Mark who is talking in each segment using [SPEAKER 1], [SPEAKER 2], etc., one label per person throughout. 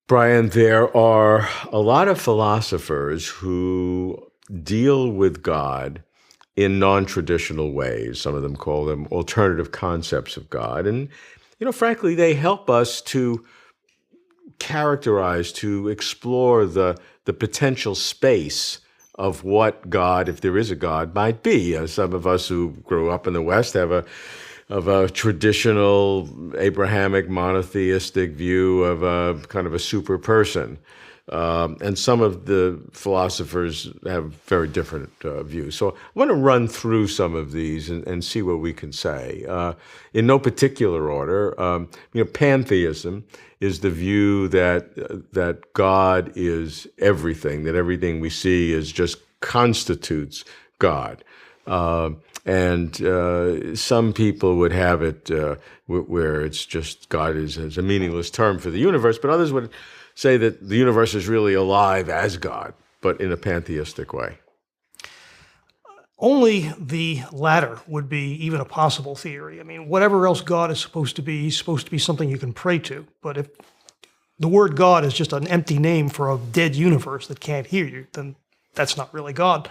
[SPEAKER 1] Brian, there are a lot of philosophers who deal with God in non-traditional ways. Some of them call them alternative concepts of God. And, frankly, they help us to characterize, to explore the potential space of what God, if there is a God, might be. Some of us who grew up in the West have a traditional Abrahamic monotheistic view of a kind of a super person. And some of the philosophers have very different views. So I want to run through some of these and see what we can say. In no particular order, pantheism is the view that God is everything, that everything we see just constitutes God. And some people would have it where it's just God is a meaningless term for the universe, but others would say that the universe is really alive as God, but in a pantheistic way.
[SPEAKER 2] Only the latter would be even a possible theory. I mean, whatever else God is supposed to be, he's supposed to be something you can pray to. But if the word God is just an empty name for a dead universe that can't hear you, then that's not really God.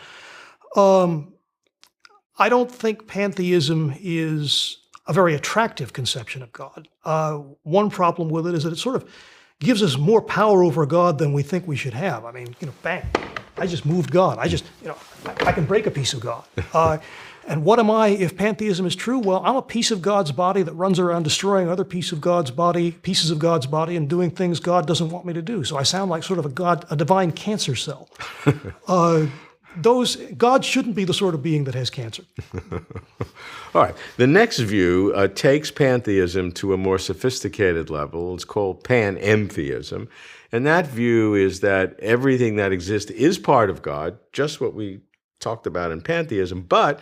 [SPEAKER 2] I don't think pantheism is a very attractive conception of God. One problem with it is that it sort of gives us more power over God than we think we should have. I mean, bang, I just moved God. I can break a piece of God. And what am I if pantheism is true? Well, I'm a piece of God's body that runs around destroying other pieces of God's body, and doing things God doesn't want me to do. So I sound like sort of a divine cancer cell. God shouldn't be the sort of being that has cancer.
[SPEAKER 1] All right. The next view takes pantheism to a more sophisticated level. It's called Panentheism. And that view is that everything that exists is part of God, just what we talked about in pantheism, but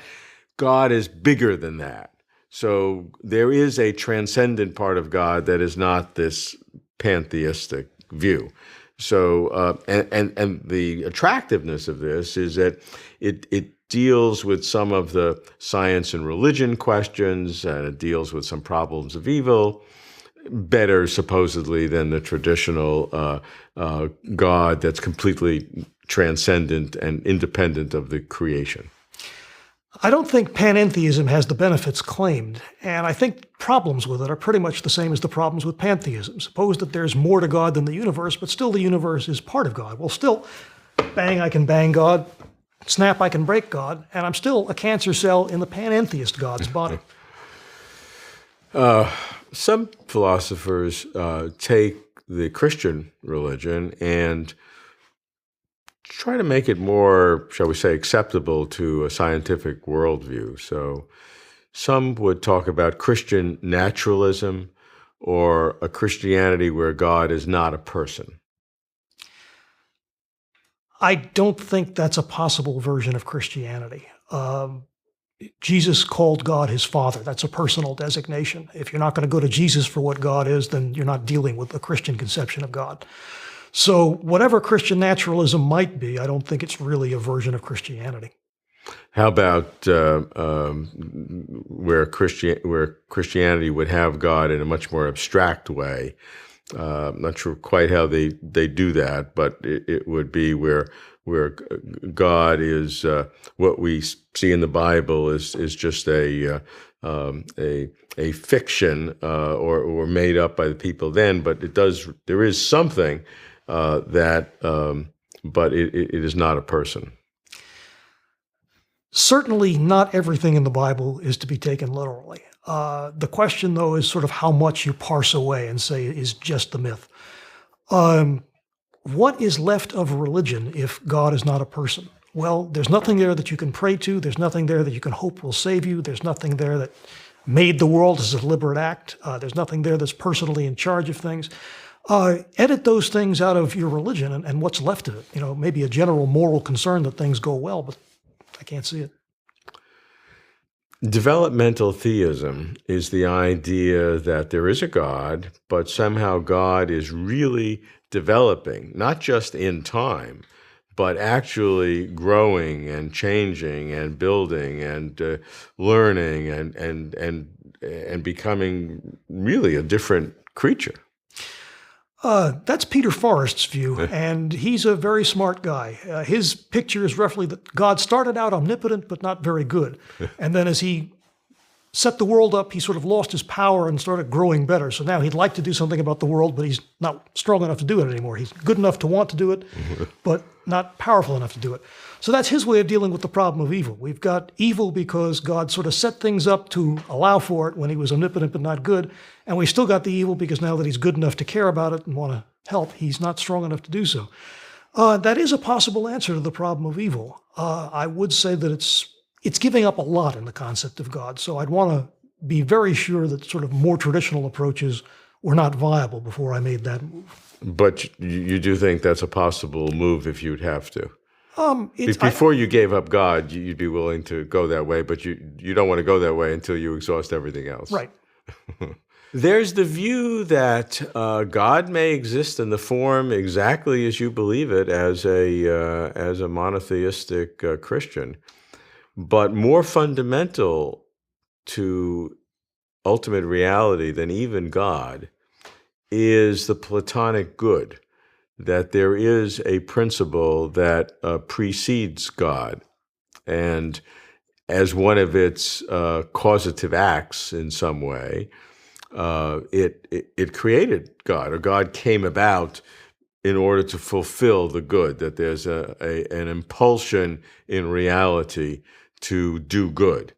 [SPEAKER 1] God is bigger than that. So there is a transcendent part of God that is not this pantheistic view. So, and the attractiveness of this is that it deals with some of the science and religion questions, and it deals with some problems of evil better, supposedly, than the traditional God that's completely transcendent and independent of the creation.
[SPEAKER 2] I don't think panentheism has the benefits claimed, and I think problems with it are pretty much the same as the problems with pantheism. Suppose that there's more to God than the universe, but still the universe is part of God. Well, still, bang, I can bang God, snap, I can break God, and I'm still a cancer cell in the panentheist God's body.
[SPEAKER 1] Some philosophers take the Christian religion and try to make it more, shall we say, acceptable to a scientific worldview. So some would talk about Christian naturalism or a Christianity where God is not a person.
[SPEAKER 2] I don't think that's a possible version of Christianity. Jesus called God his Father. That's a personal designation. If you're not going to go to Jesus for what God is, then you're not dealing with a Christian conception of God. So whatever Christian naturalism might be, I don't think it's really a version of Christianity.
[SPEAKER 1] How about where Christianity would have God in a much more abstract way? I'm not sure quite how they do that, but it would be where God is what we see in the Bible is just a fiction or made up by the people then, but there is something but it is not a person.
[SPEAKER 2] Certainly not everything in the Bible is to be taken literally. The question, though, is sort of how much you parse away and say is just the myth. What is left of religion if God is not a person? Well, there's nothing there that you can pray to. There's nothing there that you can hope will save you. There's nothing there that made the world as a deliberate act. There's nothing there that's personally in charge of things. Edit those things out of your religion and what's left of it. Maybe a general moral concern that things go well, but I can't see it.
[SPEAKER 1] Developmental theism is the idea that there is a God, but somehow God is really developing, not just in time, but actually growing and changing and building and learning and becoming really a different creature.
[SPEAKER 2] That's Peter Forrest's view, and he's a very smart guy. His picture is roughly that God started out omnipotent but not very good. And then as he set the world up, he sort of lost his power and started growing better. So now he'd like to do something about the world, but he's not strong enough to do it anymore. He's good enough to want to do it, but not powerful enough to do it. So that's his way of dealing with the problem of evil. We've got evil because God sort of set things up to allow for it when he was omnipotent but not good. And we still got the evil because now that he's good enough to care about it and want to help, he's not strong enough to do so. That is a possible answer to the problem of evil. I would say that it's giving up a lot in the concept of God. So I'd want to be very sure that sort of more traditional approaches were not viable before I made that move.
[SPEAKER 1] But you do think that's a possible move if you'd have to?
[SPEAKER 2] Before
[SPEAKER 1] you gave up God, you'd be willing to go that way, but you don't want to go that way until you exhaust everything else.
[SPEAKER 2] Right.
[SPEAKER 1] There's the view that God may exist in the form exactly as you believe it as a monotheistic Christian. But more fundamental to ultimate reality than even God is the Platonic good, that there is a principle that precedes God. And as one of its causative acts in some way, it created God, or God came about in order to fulfill the good, that there's an impulsion in reality to do good,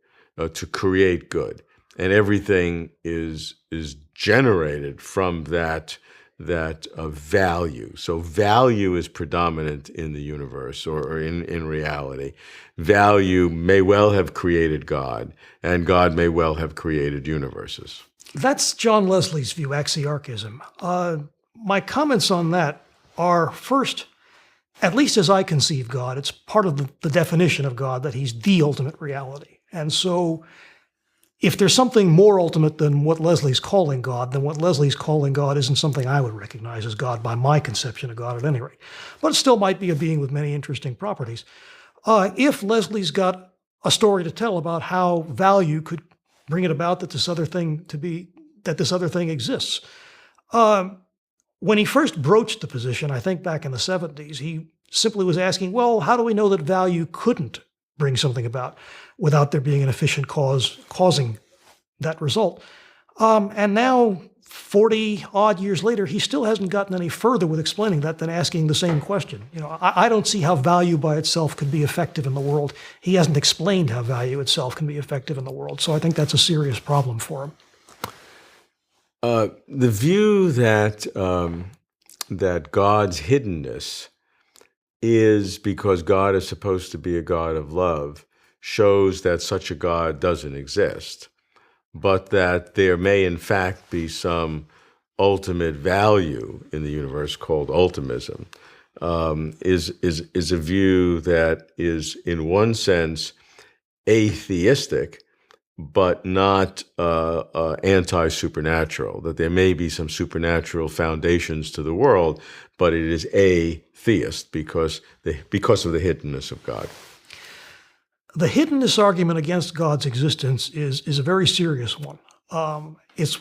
[SPEAKER 1] to create good. And everything is generated from that value. So value is predominant in the universe or in reality. Value may well have created God, and God may well have created universes.
[SPEAKER 2] That's John Leslie's view, Axiarchism. My comments on that are, first, at least as I conceive God, it's part of the definition of God that he's the ultimate reality. And so if there's something more ultimate than what Leslie's calling God, then what Leslie's calling God isn't something I would recognize as God by my conception of God at any rate. But it still might be a being with many interesting properties. If Leslie's got a story to tell about how value could bring it about that this other thing exists. When he first broached the position, I think back in the 70s, he simply was asking, well, how do we know that value couldn't bring something about without there being an efficient cause causing that result? And now, 40-odd years later, he still hasn't gotten any further with explaining that than asking the same question. I don't see how value by itself could be effective in the world. He hasn't explained how value itself can be effective in the world. So I think that's a serious problem for him.
[SPEAKER 1] The view that God's hiddenness is because God is supposed to be a God of love shows that such a God doesn't exist, but that there may in fact be some ultimate value in the universe called ultimism, is a view that is in one sense atheistic, but not anti-supernatural, that there may be some supernatural foundations to the world, but it is atheist because of the hiddenness of God.
[SPEAKER 2] The hiddenness argument against God's existence is a very serious one. It's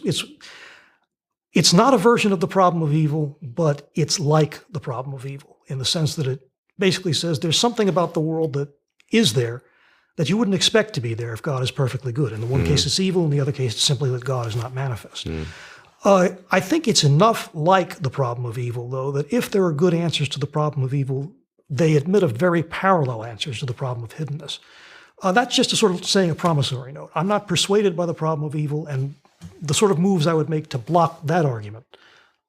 [SPEAKER 2] not a version of the problem of evil, but it's like the problem of evil in the sense that it basically says there's something about the world that is there that you wouldn't expect to be there if God is perfectly good. In the one case, it's evil. In the other case, it's simply that God is not manifest. I think it's enough like the problem of evil, though, that if there are good answers to the problem of evil, they admit of very parallel answers to the problem of hiddenness. That's just a sort of saying a promissory note. I'm not persuaded by the problem of evil, and the sort of moves I would make to block that argument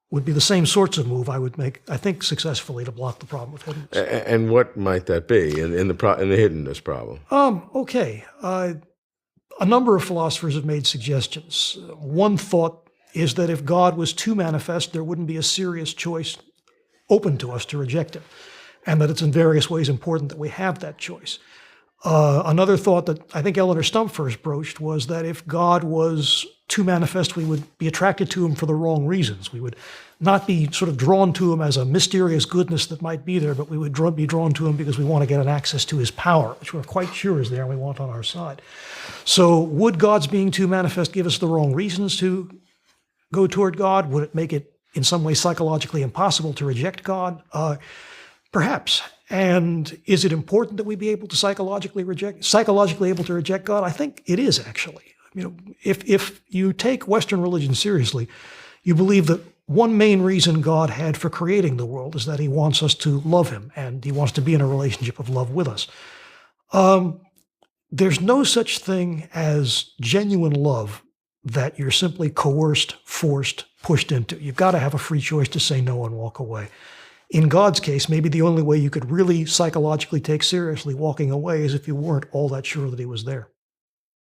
[SPEAKER 2] would be the same sorts of move I would make, I think, successfully to block the problem of hiddenness.
[SPEAKER 1] And what might that be in the hiddenness problem?
[SPEAKER 2] Okay. A number of philosophers have made suggestions. One thought is that if God was too manifest, there wouldn't be a serious choice open to us to reject him, and that it's in various ways important that we have that choice. Another thought that I think Eleanor Stump first broached was that if God was too manifest, we would be attracted to him for the wrong reasons. We would not be sort of drawn to him as a mysterious goodness that might be there, but we would be drawn to him because we want to get an access to his power, which we're quite sure is there and we want on our side. So would God's being too manifest give us the wrong reasons to go toward God? Would it make it in some way psychologically impossible to reject God? Perhaps. And is it important that we be able to psychologically able to reject God? I think it is, actually. If you take Western religion seriously, you believe that one main reason God had for creating the world is that he wants us to love him, and he wants to be in a relationship of love with us. There's no such thing as genuine love that you're simply coerced, forced, pushed into. You've got to have a free choice to say no and walk away. In God's case, maybe the only way you could really psychologically take seriously walking away is if you weren't all that sure that he was there.